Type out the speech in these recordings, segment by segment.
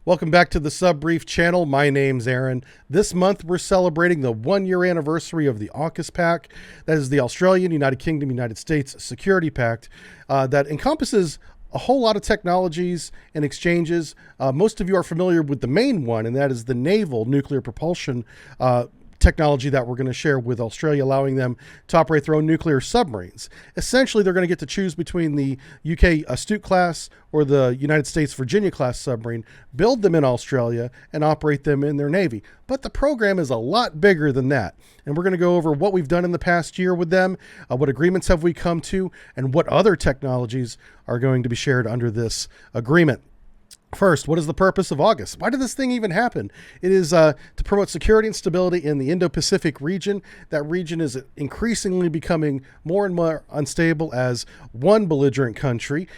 Welcome back to the Sub Brief channel. My name's Aaron. This month we're celebrating the 1-year anniversary of the AUKUS Pact. That is the Australian, United Kingdom, United States Security Pact that encompasses a whole lot of technologies and exchanges. Most of you are familiar with the main one, and that is the naval nuclear propulsion technology that we're going to share with Australia, allowing them to operate their own nuclear submarines. Essentially, they're going to get to choose between the UK Astute class or the United States Virginia class submarine, build them in Australia, and operate them in their Navy. But the program is a lot bigger than that. And we're going to go over what we've done in the past year with them, what agreements have we come to, and what other technologies are going to be shared under this agreement. First, what is the purpose of AUKUS? Why did this thing even happen? It is to promote security and stability in the Indo-Pacific region. That region is increasingly becoming more and more unstable as one belligerent country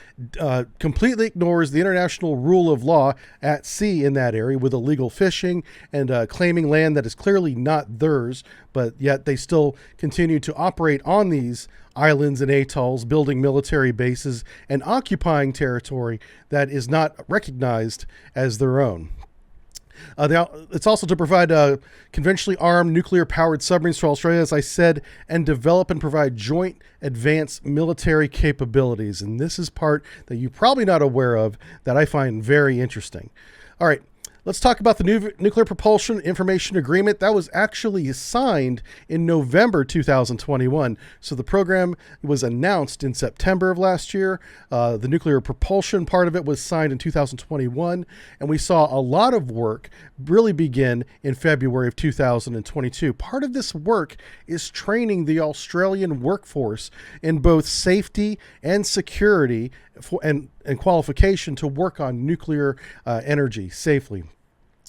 completely ignores the international rule of law at sea in that area with illegal fishing and claiming land that is clearly not theirs, but yet they still continue to operate on these islands and atolls, building military bases and occupying territory that is not recognized as their own. It's also to provide conventionally armed nuclear-powered submarines for Australia, as I said, and develop and provide joint advanced military capabilities. And this is part that you're probably not aware of that I find very interesting. All right. Let's talk about the Nuclear Propulsion Information Agreement. That was actually signed in November 2021. So the program was announced in September of last year. The nuclear propulsion part of it was signed in 2021. And we saw a lot of work really begin in February of 2022. Part of this work is training the Australian workforce in both safety and security and qualification to work on nuclear energy safely.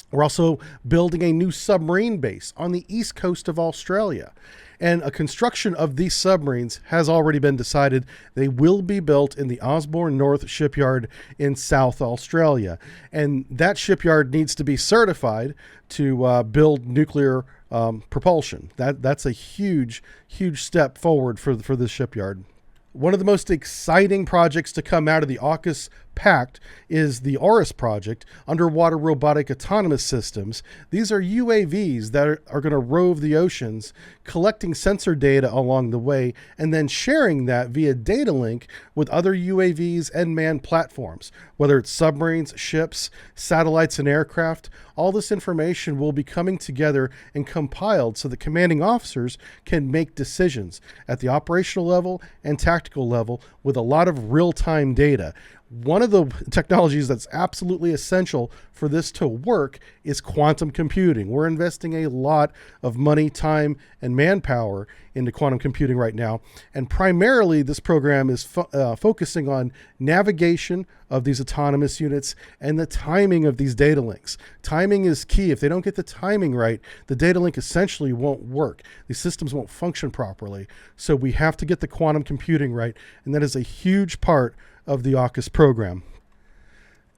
We're also building a new submarine base on the east coast of Australia. And a construction of these submarines has already been decided. They will be built in the Osborne North shipyard in South Australia. And that shipyard needs to be certified to build nuclear propulsion. That's a huge, huge step forward for this shipyard. One of the most exciting projects to come out of the AUKUS Pact is the AURUS project, Underwater Robotic Autonomous Systems. These are UAVs that are going to rove the oceans, collecting sensor data along the way, and then sharing that via data link with other UAVs and manned platforms. Whether it's submarines, ships, satellites, and aircraft, all this information will be coming together and compiled so that commanding officers can make decisions at the operational level and tactical level with a lot of real-time data. One of the technologies that's absolutely essential for this to work is quantum computing. We're investing a lot of money, time, and manpower into quantum computing right now. And primarily, this program is focusing on navigation of these autonomous units and the timing of these data links. Timing is key. If they don't get the timing right, the data link essentially won't work. These systems won't function properly. So we have to get the quantum computing right. And that is a huge part of the AUKUS program.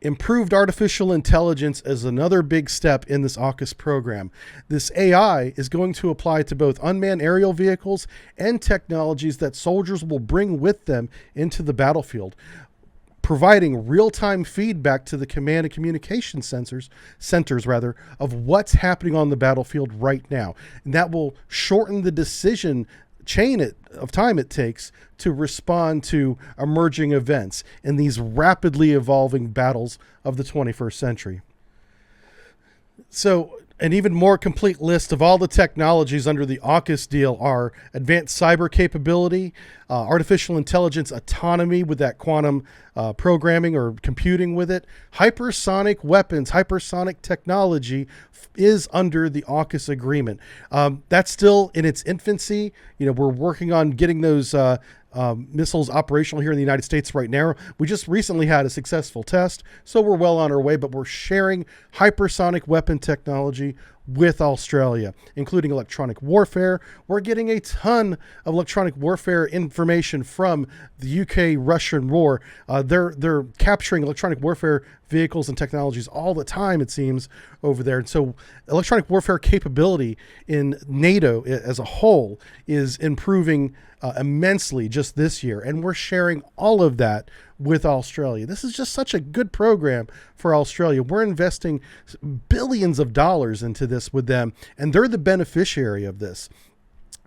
Improved artificial intelligence is another big step in this AUKUS program. This AI is going to apply to both unmanned aerial vehicles and technologies that soldiers will bring with them into the battlefield, providing real-time feedback to the command and communication centers of what's happening on the battlefield right now. And that will shorten the decision chain of time it takes to respond to emerging events in these rapidly evolving battles of the 21st century. So an even more complete list of all the technologies under the AUKUS deal are advanced cyber capability, artificial intelligence autonomy with that quantum programming or computing with it, hypersonic weapons, hypersonic technology is under the AUKUS agreement. That's still in its infancy. We're working on getting those missiles operational here in the United States right now. We just recently had a successful test, so we're well on our way, but we're sharing hypersonic weapon technology with Australia, including electronic warfare. We're getting a ton of electronic warfare information from the UK-Russian war. They're capturing electronic warfare vehicles and technologies all the time, it seems, over there. And so electronic warfare capability in NATO as a whole is improving immensely just this year, and we're sharing all of that with Australia. This is just such a good program for Australia. We're investing billions of dollars into this with them, and they're the beneficiary of this.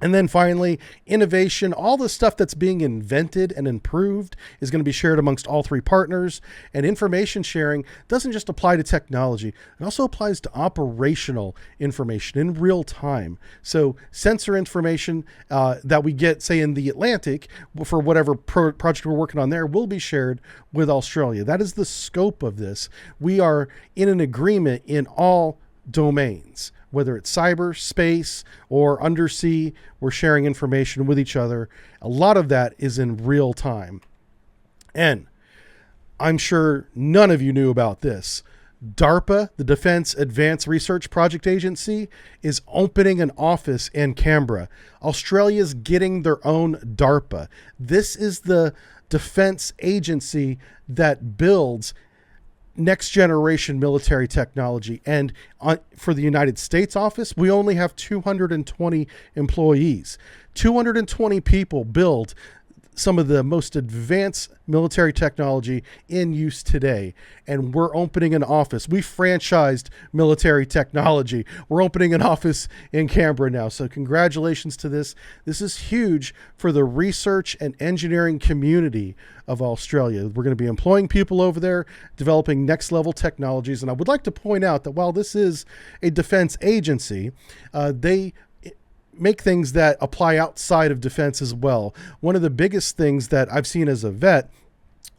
And then finally, innovation, all the stuff that's being invented and improved is going to be shared amongst all three partners. And information sharing doesn't just apply to technology, it also applies to operational information in real time. So sensor information that we get, say, in the Atlantic for whatever project we're working on there will be shared with Australia. That is the scope of this. We are in an agreement in all domains, whether it's cyber, space, or undersea. We're sharing information with each other. A lot of that is in real time. And I'm sure none of you knew about this. DARPA, the Defense Advanced Research Project Agency, is opening an office in Canberra. Australia's getting their own DARPA. This is the defense agency that builds next generation military technology. And for the United States office, we only have 220 employees. 220 people build some of the most advanced military technology in use today. And we're opening an office. We franchised military technology. We're opening an office in Canberra now. So congratulations to this. This is huge for the research and engineering community of Australia. We're going to be employing people over there, developing next level technologies. And I would like to point out that while this is a defense agency, they make things that apply outside of defense as well. One of the biggest things that I've seen as a vet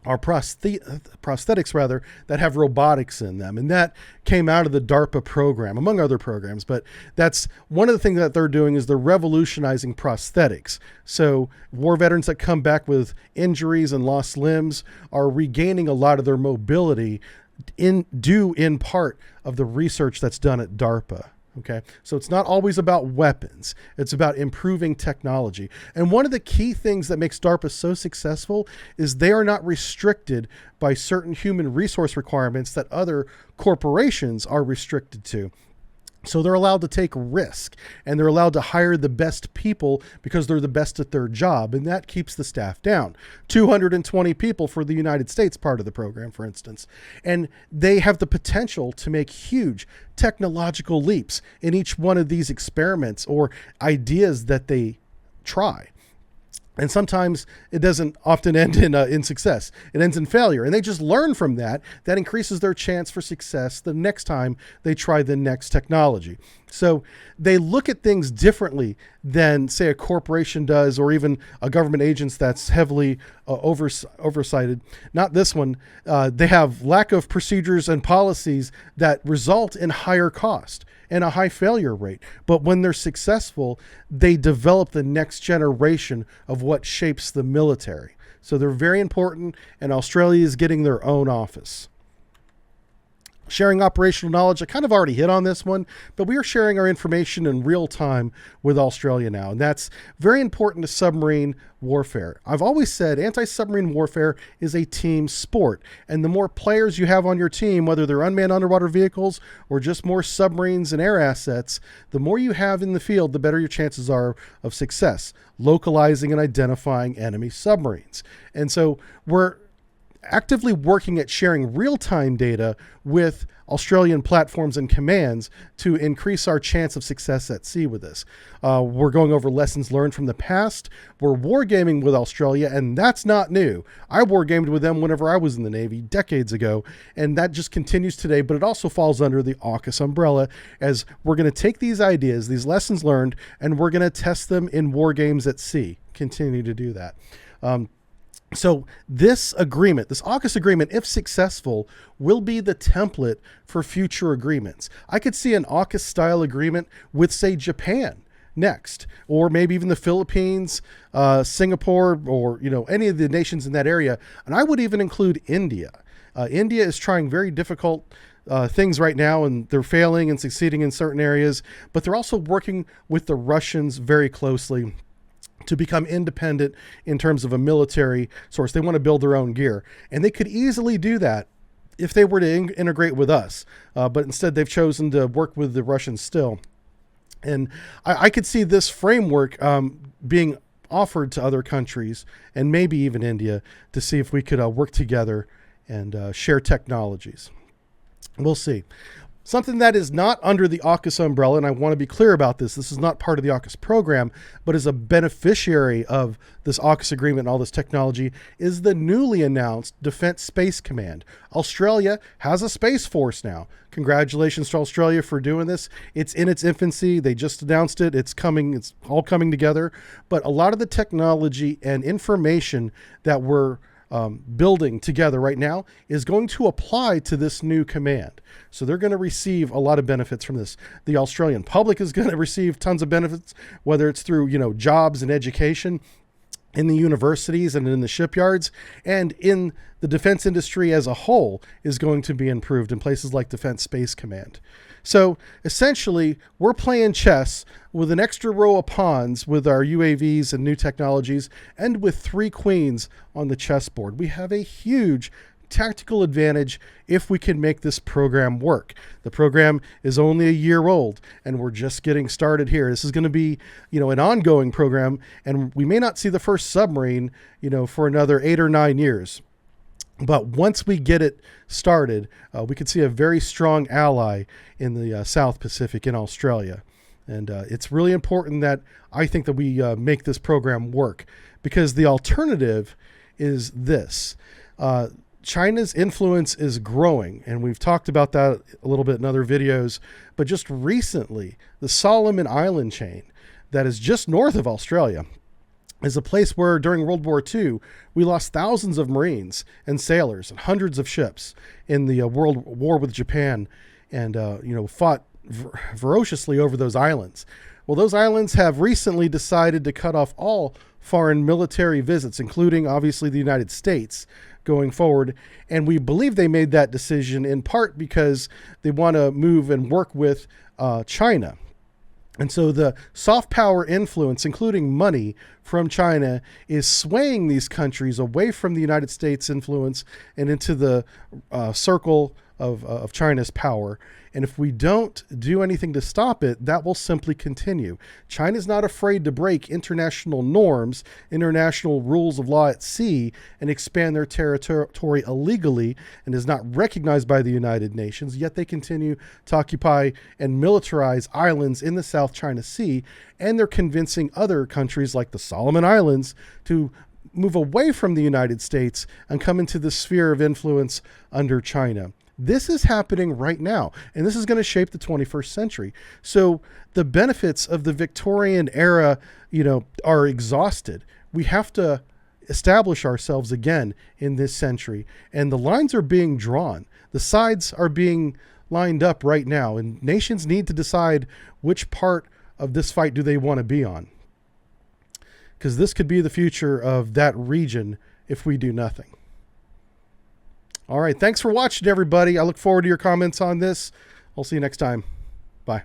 are prosthetics rather, that have robotics in them. And that came out of the DARPA program, among other programs. But that's one of the things that they're doing is they're revolutionizing prosthetics. So war veterans that come back with injuries and lost limbs are regaining a lot of their mobility due in part of the research that's done at DARPA. Okay, so it's not always about weapons. It's about improving technology. And one of the key things that makes DARPA so successful is they are not restricted by certain human resource requirements that other corporations are restricted to. So they're allowed to take risk, and they're allowed to hire the best people because they're the best at their job, and that keeps the staff down. 220 people for the United States part of the program, for instance. And they have the potential to make huge technological leaps in each one of these experiments or ideas that they try. And sometimes it doesn't often end in success. It ends in failure. And they just learn from that. That increases their chance for success the next time they try the next technology. So they look at things differently than, say, a corporation does, or even a government agency that's heavily oversighted. Not this one. They have lack of procedures and policies that result in higher cost and a high failure rate. But when they're successful, they develop the next generation of what shapes the military. So they're very important, and Australia is getting their own office. Sharing operational knowledge, I kind of already hit on this one, but we are sharing our information in real time with Australia now, and that's very important to submarine warfare. I've always said anti-submarine warfare is a team sport, and the more players you have on your team, whether they're unmanned underwater vehicles or just more submarines and air assets, the more you have in the field, the better your chances are of success, localizing and identifying enemy submarines. And so we're actively working at sharing real-time data with Australian platforms and commands to increase our chance of success at sea with this. We're going over lessons learned from the past. We're wargaming with Australia, and that's not new. I wargamed with them whenever I was in the Navy decades ago, and that just continues today, but it also falls under the AUKUS umbrella, as we're going to take these ideas, these lessons learned, and we're going to test them in war games at sea. Continue to do that. So this agreement, this AUKUS agreement, if successful, will be the template for future agreements. I could see an AUKUS style agreement with, say, Japan next, or maybe even the Philippines, Singapore, or any of the nations in that area. And I would even include India. India is trying very difficult things right now, and they're failing and succeeding in certain areas, but they're also working with the Russians very closely to become independent in terms of a military source. They want to build their own gear, and they could easily do that if they were to integrate with us. But instead, they've chosen to work with the Russians still. And I could see this framework being offered to other countries and maybe even India to see if we could work together and share technologies. We'll see. Something that is not under the AUKUS umbrella, and I want to be clear about this, this is not part of the AUKUS program, but is a beneficiary of this AUKUS agreement and all this technology, is the newly announced Defense Space Command. Australia has a Space Force now. Congratulations to Australia for doing this. It's in its infancy. They just announced it. It's coming. It's all coming together. But a lot of the technology and information that we're building together right now is going to apply to this new command. So they're going to receive a lot of benefits from this. The Australian public is going to receive tons of benefits, whether it's through, jobs and education in the universities and in the shipyards, and in the defense industry as a whole is going to be improved in places like Defense Space Command. So essentially, we're playing chess with an extra row of pawns with our UAVs and new technologies, and with 3 queens on the chessboard. We have a huge tactical advantage if we can make this program work. The program is only a year old, and we're just getting started here. This is going to be, an ongoing program, and we may not see the first submarine, for another 8 or 9 years. But once we get it started, we could see a very strong ally in the South Pacific in Australia. And it's really important that I think that we make this program work, because the alternative is this. China's influence is growing, and we've talked about that a little bit in other videos. But just recently, the Solomon Island chain that is just north of Australia is a place where during World War II, we lost thousands of Marines and sailors and hundreds of ships in the World War with Japan, and fought ferociously over those islands. Well, those islands have recently decided to cut off all foreign military visits, including obviously the United States, going forward. And we believe they made that decision in part because they want to move and work with China. And so the soft power influence, including money from China, is swaying these countries away from the United States influence and into the circle of China's power. And if we don't do anything to stop it, that will simply continue. China's not afraid to break international norms, international rules of law at sea, and expand their territory illegally, and is not recognized by the United Nations, yet they continue to occupy and militarize islands in the South China Sea, and they're convincing other countries like the Solomon Islands to move away from the United States and come into the sphere of influence under China. This is happening right now, and this is going to shape the 21st century. So the benefits of the Victorian era, are exhausted. We have to establish ourselves again in this century, and the lines are being drawn. The sides are being lined up right now, and nations need to decide which part of this fight do they want to be on, because this could be the future of that region if we do nothing. All right. Thanks for watching, everybody. I look forward to your comments on this. I'll see you next time. Bye.